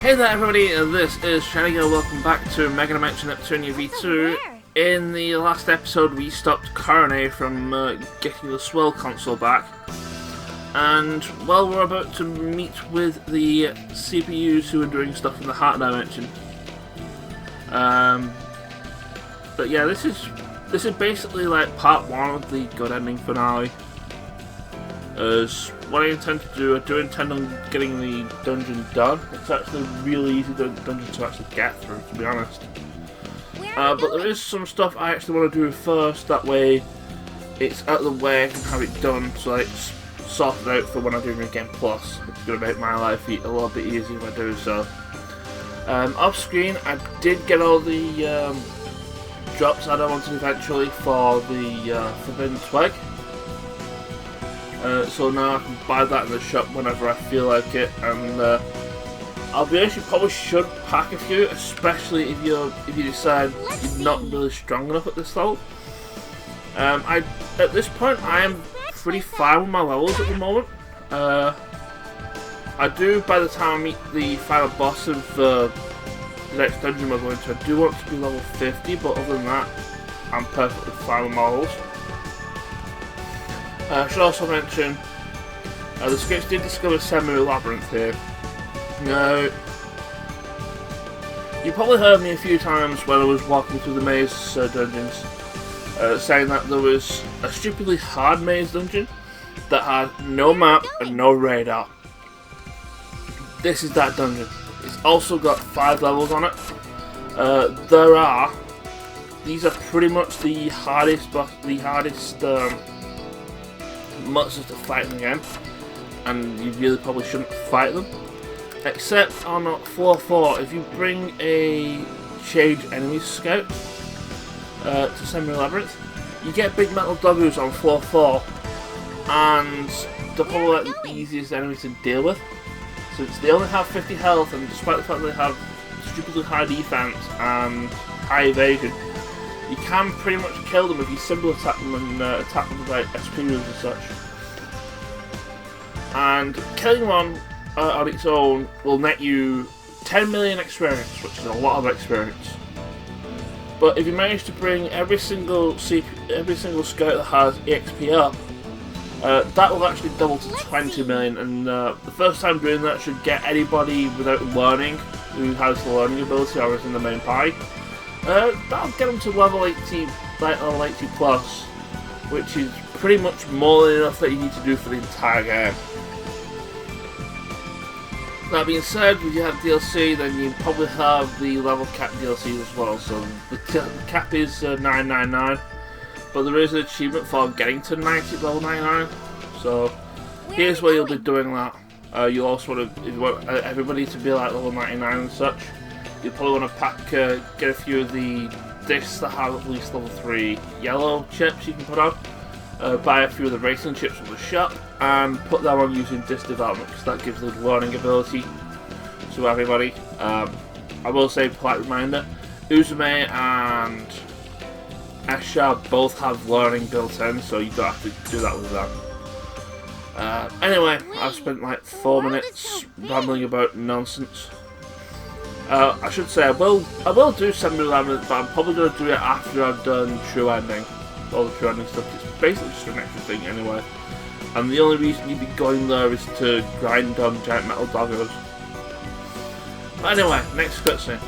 Hey there everybody, this is Shanigo. Welcome back to Megadimension Neptunia V2. In the last episode we stopped Korome from getting the Swirl console back. And, well, we're about to meet with the CPUs who are doing stuff in the Hyperdimension. But yeah, this is basically like part one of the good ending finale. As what I intend to do, I do intend on getting the dungeon done. It's actually a really easy dungeon to actually get through, to be honest. But there is some stuff I actually want to do first, that way it's out of the way, I can have it done, so it's sorted out for when I do New Game Plus. It's going to make my life a little bit easier if I do so. Off screen, I did get all the drops that I wanted eventually for the Forbidden Twig. So now I can buy that in the shop whenever I feel like it, and I'll be honest, you probably should pack a few, especially if you decide you're not really strong enough at this level. At this point I am pretty fine with my levels at the moment. I do, by the time I meet the final boss of the next dungeon we're going to, I do want to be level 50, but other than that, I'm perfectly fine with my levels. I should also mention, the scripts did discover Semu Labyrinth here. Now, you probably heard me a few times when I was walking through the maze dungeons, saying that there was a stupidly hard maze dungeon that had no map and no radar. This is that dungeon. It's also got 5 levels on it. These are pretty much the hardest monsters to fight in the game, and you really probably shouldn't fight them. Except on floor 4, if you bring a Change Enemies Scout to Semu Labyrinth, you get big metal doggoos on floor 4, and they're probably like the easiest enemies to deal with. Since they only have 50 health, and despite the fact they have stupidly high defense and high evasion, you can pretty much kill them if you symbol attack them and attack them with like SP moves and such. And killing one on its own will net you 10 million experience, which is a lot of experience. But if you manage to bring every single scout that has EXP up, that will actually double to 20 million, and the first time doing that should get anybody without learning who has the learning ability or is in the main party. That'll get them to level 80, like level 80 plus, which is pretty much more than enough that you need to do for the entire game. That being said, if you have DLC, then you probably have the level cap DLC as well. So the cap is 999, but there is an achievement for getting to level 99. So here's where you'll be doing that. You'll also want to, if you want everybody to be like level 99 and such, you probably want to get a few of the discs that have at least level 3 yellow chips you can put on. Buy a few of the racing chips from the shop and put them on using disc development, because that gives the learning ability to everybody. I will say, polite reminder, Uzume and Esha both have learning built in, so you don't have to do that with them. Anyway, I've spent like 4 minutes rambling about nonsense. I should say I will do Semu Labyrinth, but I'm probably going to do it after I've done True Ending. All the True Ending stuff, it's basically just an extra thing anyway. And the only reason you'd be going there is to grind on giant metal doggos. But anyway, next cutscene.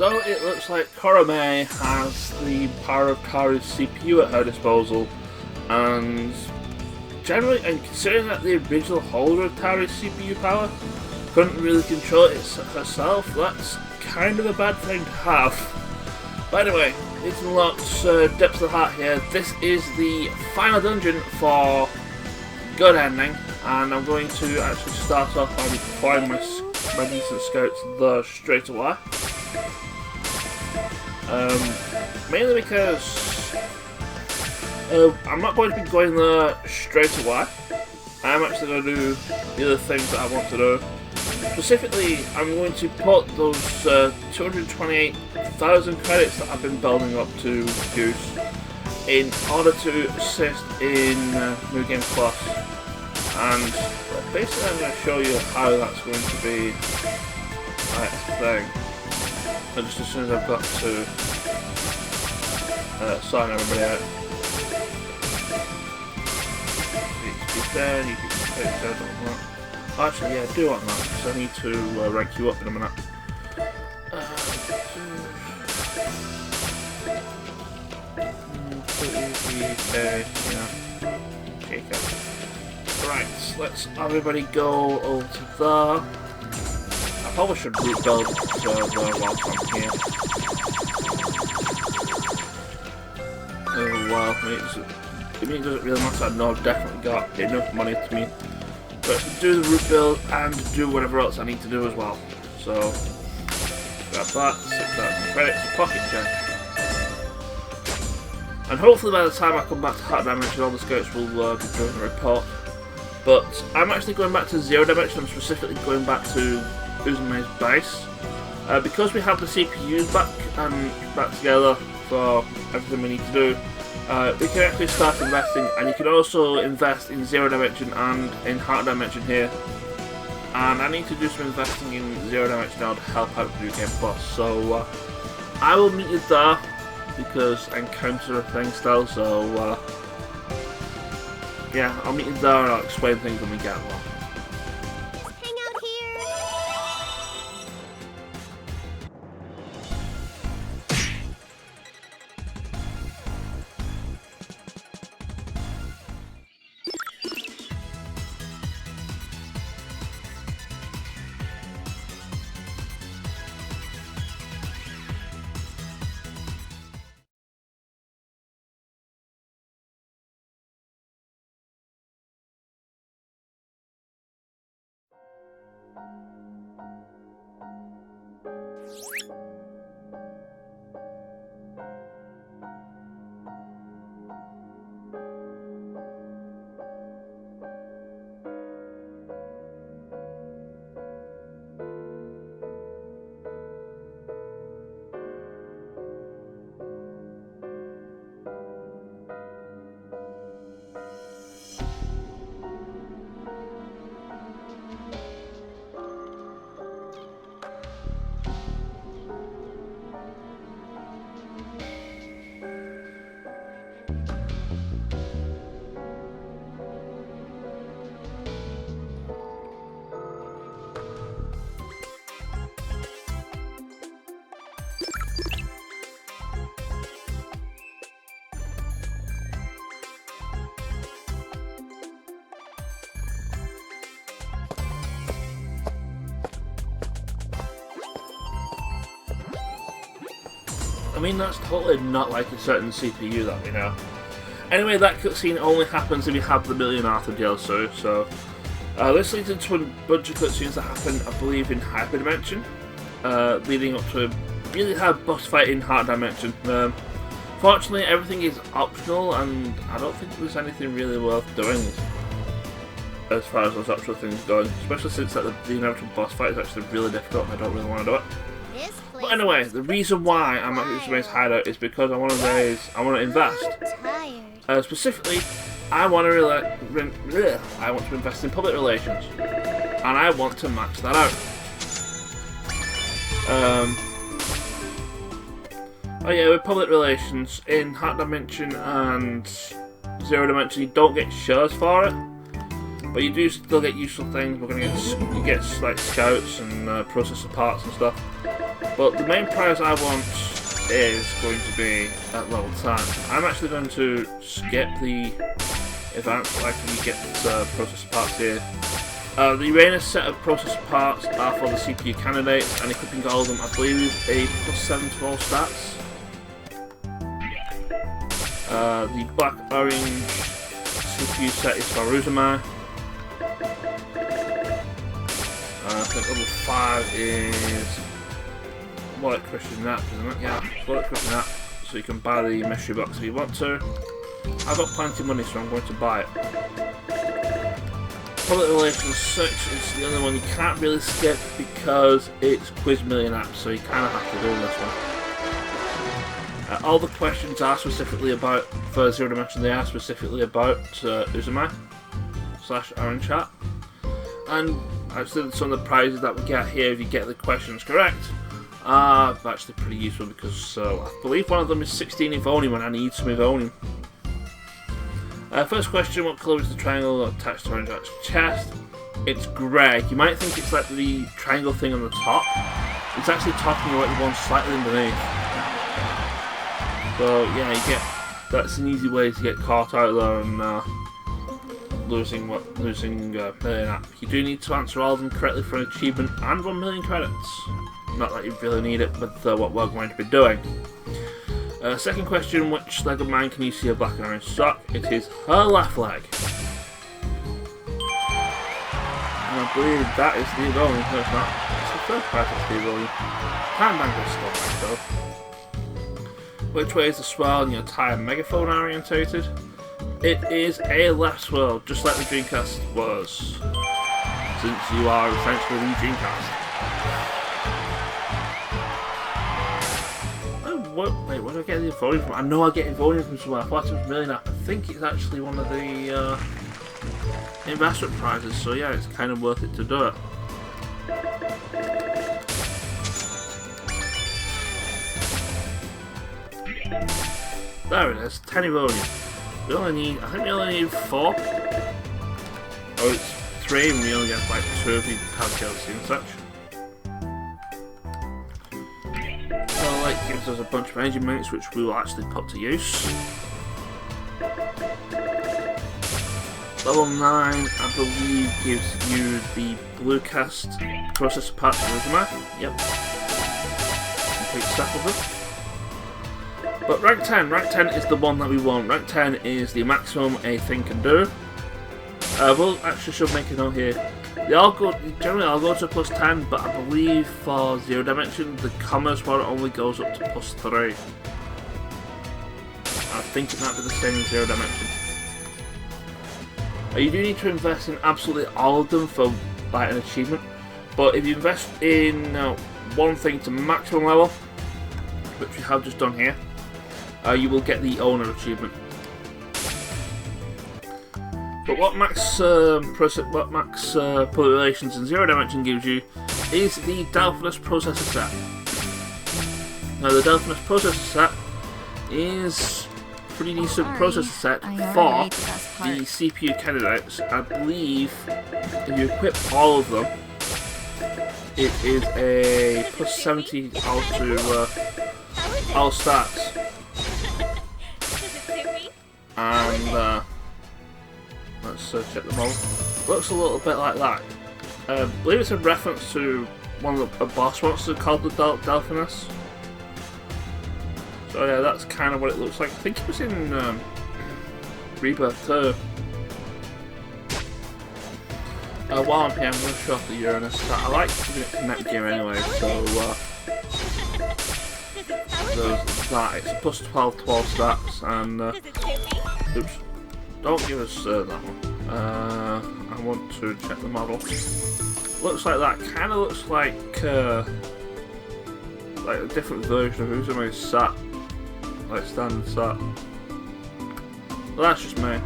So it looks like Korome has the Power of Tari's CPU at her disposal, and generally, and considering that the original holder of Tari's CPU power couldn't really control it herself, that's kind of a bad thing to have. But anyway, it's unlocked Depths of the Heart here. This is the final dungeon for Good Ending, and I'm going to actually start off by deploying my decent scouts there straight away. Mainly because I'm not going to be going there straight away. I'm actually going to do the other things that I want to do. Specifically, I'm going to put those 228,000 credits that I've been building up to Goose in order to assist in New Game Plus. And basically I'm going to show you how that's going to be a thing. And just as soon as I've got to sign everybody out. You need to be there, you can take that on that. Actually, yeah, I do want that, because I need to rank you up in a minute. Right, let's everybody go over to there. I probably should rebuild whilst I'm here. Oh well, it doesn't really matter. I know I've definitely got enough money to me. But to do the root build and do whatever else I need to do as well. So, grab that, 6,000 credits, pocket check. And hopefully by the time I come back to Hyperdimension, all the scouts will be doing a report. But I'm actually going back to 0 Dimension, I'm specifically going back to Uzume's base. Because we have the CPUs back together for everything we need to do, we can actually start investing, and you can also invest in 0 Dimension and in Hyperdimension here. And I need to do some investing in 0 Dimension now to help out New Game Plus. So I will meet you there because I encounter a thing still. So yeah, I'll meet you there and I'll explain things when we get along. I mean, that's totally not like a certain CPU that we know. Anyway, that cutscene only happens if you have the Millionaire DLC, so this leads into a bunch of cutscenes that happen, I believe, in Hyperdimension, leading up to a really hard boss fight in Hyperdimension. Fortunately, everything is optional, and I don't think there's anything really worth doing as far as those optional things go, especially since the inevitable boss fight is actually really difficult and I don't really want to do it. But anyway, the reason why I'm at Uzume's hideout is because I want to invest. Specifically, I want to invest in public relations, and I want to max that out. Oh yeah, with public relations in Hyperdimension and 0 Dimension, you don't get shares for it. But you do still get useful things. You get like scouts and processor parts and stuff. But the main prize I want is going to be at level 10. I'm actually going to skip the advanced, like you get processor parts here. The Uranus set of processor parts are for the CPU candidates, and equipping all of them, I believe, is a +7 to all stats. The black-orange CPU set is for Uzume. I think level 5 is more like Christian Nap, isn't it? Yeah, it's more like Christian Nap, so you can buy the mystery box if you want to. I've got plenty of money, so I'm going to buy it. Public Relations 6 is the only one you can't really skip because it's Quiz Millionaire, so you kind of have to do this one. All the questions are specifically about, for Zero Dimension, they are specifically about Uzume / Orange Chat. And actually some of the prizes that we get here, if you get the questions correct, are actually pretty useful because I believe one of them is 16 Evonium and I need some Evonium. First question, what colour is the triangle attached to Orange Chat's chest? It's grey. You might think it's like the triangle thing on the top. It's actually talking about the one slightly underneath. So yeah, that's an easy way to get caught out there and losing Millionaire. You do need to answer all of them correctly for an achievement and 1 million credits. Not that you really need it with what we're going to be doing. Second question, which leg of mine can you see a black and orange sock? It is her left leg. And I believe that is the Evonium. No, it's not. It's the third part of the Evonium. Time bangle still back though. Which way is the swirl in your tire megaphone orientated? It is a left swirl, just like the Dreamcast was. Since you are essentially the Dreamcast. Wait, where do I get the Evonium from? I know I get Evonium from somewhere. I thought it was Millionaire. I think it's actually one of the investment prizes, so yeah, it's kind of worth it to do it. There it is, 10 Evonium. We only need, I think we only need 4. Oh, it's 3 and we only get like 2 if we have DLC and such. Light gives us a bunch of energy minutes which we will actually put to use. Level 9, I believe, gives you the Bluecast processor part for Uzume. Yep. Complete set of them. But rank 10 is the one that we want. Rank 10 is the maximum a thing can do. We'll actually should make a note here. Generally I'll go to +10, but I believe for Zero Dimension the commerce one only goes up to +3. I think it might be the same in Zero Dimension. You do need to invest in absolutely all of them for like an achievement, but if you invest in one thing to maximum level, which we have just done here, you will get the owner achievement. But what max public relations in Zero Dimension gives you is the Delphinus Processor set. Now the Delphinus Processor set is a pretty decent processor set for the CPU candidates. I believe if you equip all of them, it is a +70 to all stats. And let's check the model. Looks a little bit like that. I believe it's a reference to one of the boss monsters called the Delphinus. So yeah, that's kind of what it looks like. I think it was in Rebirth 2. While I'm here, I'm going to show off the Uranus. I like giving it to Nepgear anyway, so there's that. It's a +12 to all stats, and oops. Don't give us that one. I want to check the model. Looks like that. Kind of looks like a different version of Uzume's sat, like standard sat. But that's just me.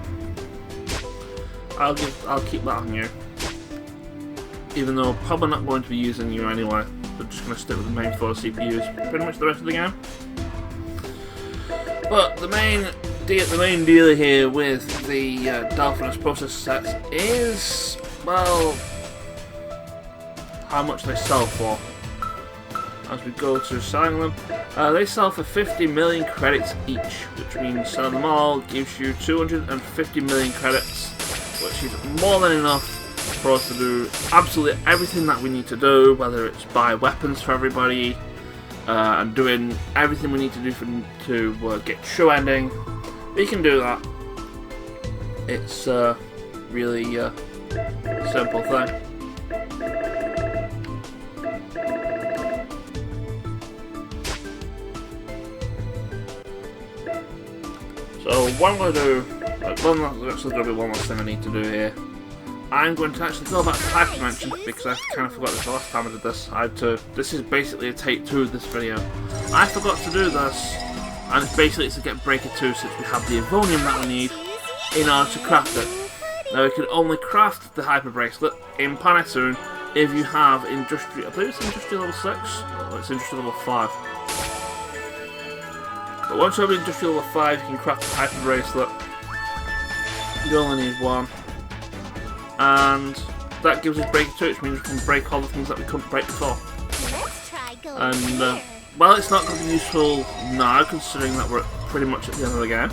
I'll keep that on you. Even though I'm probably not going to be using you anyway. We're just going to stick with the main 4 CPUs pretty much the rest of the game. But the main the main deal here with the Delphinus Processor sets is, well, how much they sell for. As we go to selling them, they sell for 50 million credits each, which means selling them all gives you 250 million credits, which is more than enough for us to do absolutely everything that we need to do, whether it's buy weapons for everybody, and doing everything we need to do to get true ending. We can do that. It's a really simple thing. So what I'm going to do, there's actually going to be one last thing I need to do here. I'm going to actually go back to Hyperdimension because I kind of forgot this the last time I did this. This is basically a take 2 of this video. I forgot to do this, and it's basically to get Breaker 2 since we have the Evonium that we need in order to craft it. Now we can only craft the Hyper Bracelet in Planeptune if you have Industrial, I believe it's Industrial level 6, or it's Industrial level 5. But once you have Industrial level 5, you can craft the Hyper Bracelet. You only need one. And that gives us Breaker 2, which means we can break all the things that we couldn't break before. And, well, it's not going to be useful now, considering that we're pretty much at the end of the game.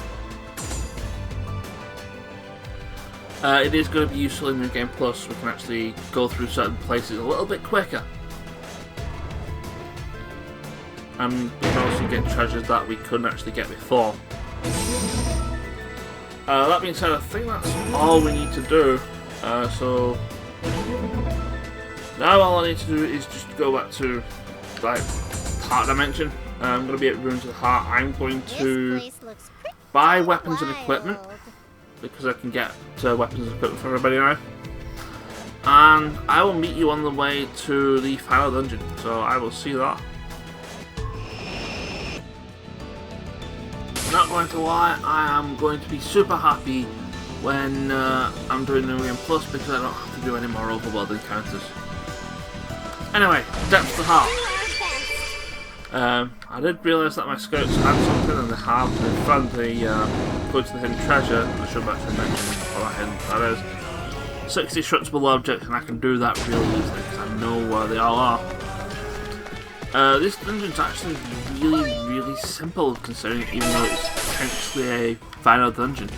It is going to be useful in New Game Plus, we can actually go through certain places a little bit quicker. And we can also get treasures that we couldn't actually get before. That being said, I think that's all we need to do. So now all I need to do is just go back to like Heart Dimension. I'm going to be at Ruins of the Heart. I'm going to buy weapons and equipment because I can get weapons and equipment for everybody now. And I will meet you on the way to the final dungeon. So I will see that. Not going to lie, I am going to be super happy when I'm doing New Game Plus because I don't have to do any more overworld encounters. Anyway, Depths of the Heart. I did realise that my scouts had something, and they have. They found the go to the hidden treasure. I should have actually mentioned what that is. 60 destructible objects, and I can do that really easily because I know where they all are. This dungeon's actually really simple, considering even though it's potentially a final dungeon.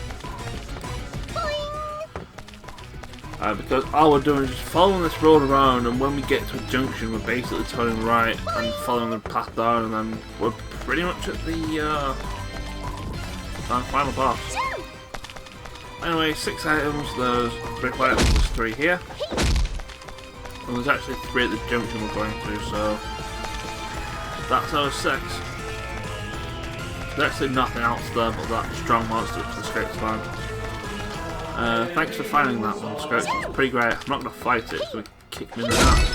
Because all we're doing is just following this road around, and when we get to a junction we're basically turning right and following the path down, and then we're pretty much at the final boss. Anyway, 6 items, there's brick items, there's 3 here. And there's actually 3 at the junction we're going through, so that's our 6. There's actually nothing else there but that strong monster which the scouts found. Thanks for finding that one, scouts. It's pretty great. I'm not going to fight it, so we kick me in the ass.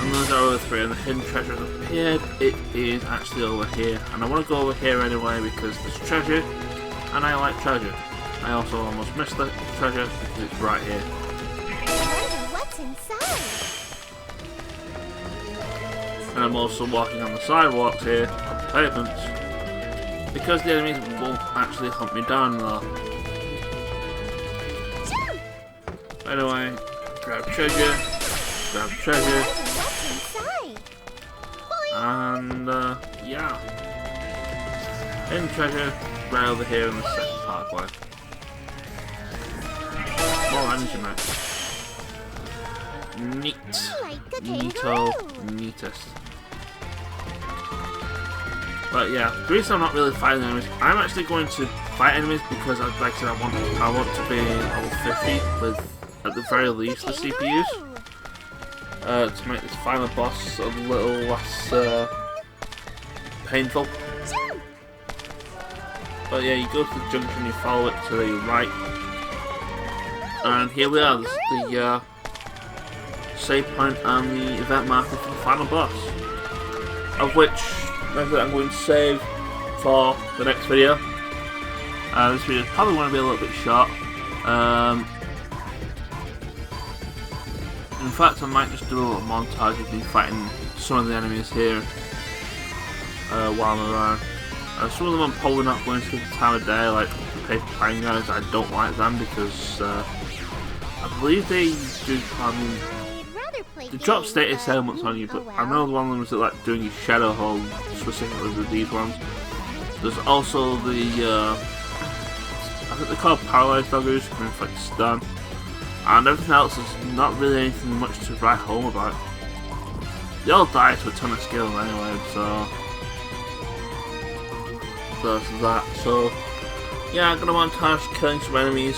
And there's our other 3, and the hidden treasure has appeared. It is actually over here, and I want to go over here anyway because there's treasure, and I like treasure. I also almost missed the treasure because it's right here. What's inside? And I'm also walking on the sidewalks here, on the pavements, because the enemies won't actually hunt me down though. Anyway, grab treasure, and yeah. Hidden treasure, right over here in the second parkway. More energy max. Neat. Neatest. But yeah, the reason I'm not really fighting enemies, I'm actually going to fight enemies because, like I said, I want to be level 50 with, at the very least, the CPUs. To make this final boss a little less painful. But yeah, you go to the junction, you follow it to the right. And here we are, this is the save point and the event marker for the final boss. Of which I'm going to save for the next video. This video is probably going to be a little bit short. In fact, I might just do a little montage of me fighting some of the enemies here while I'm around. Some of them I'm probably not going to the time of day, like the paper pine guys. I don't like them because I believe they do. I mean, they drop status elements on you, but I know the one of them is like doing your shadow hold specifically with these ones. There's also the I think they're called paralyzed doggers, can inflict stun, and everything else is not really anything much to write home about. They all die to a ton of skill anyway, so there's that. So yeah, I'm gonna montage killing some enemies.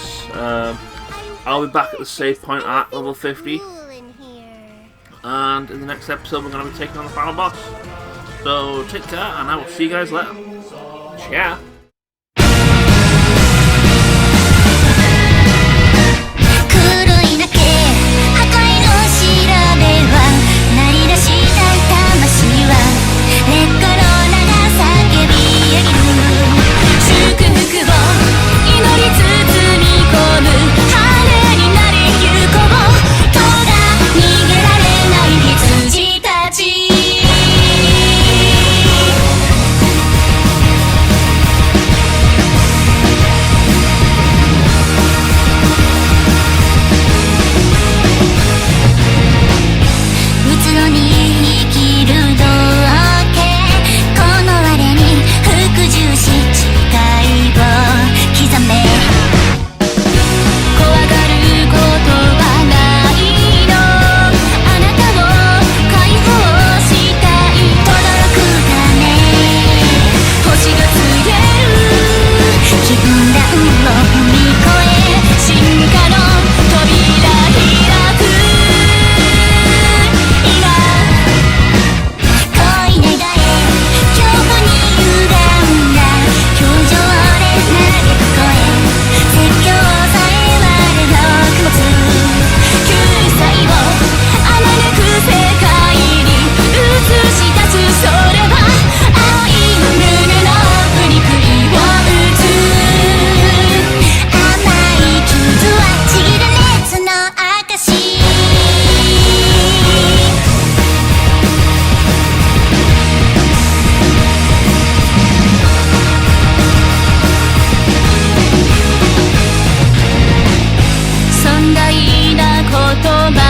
I'll be back at the save point at level 50, and in the next episode we're gonna be taking on the final boss. So take care, and I will see you guys later. Ciao.言葉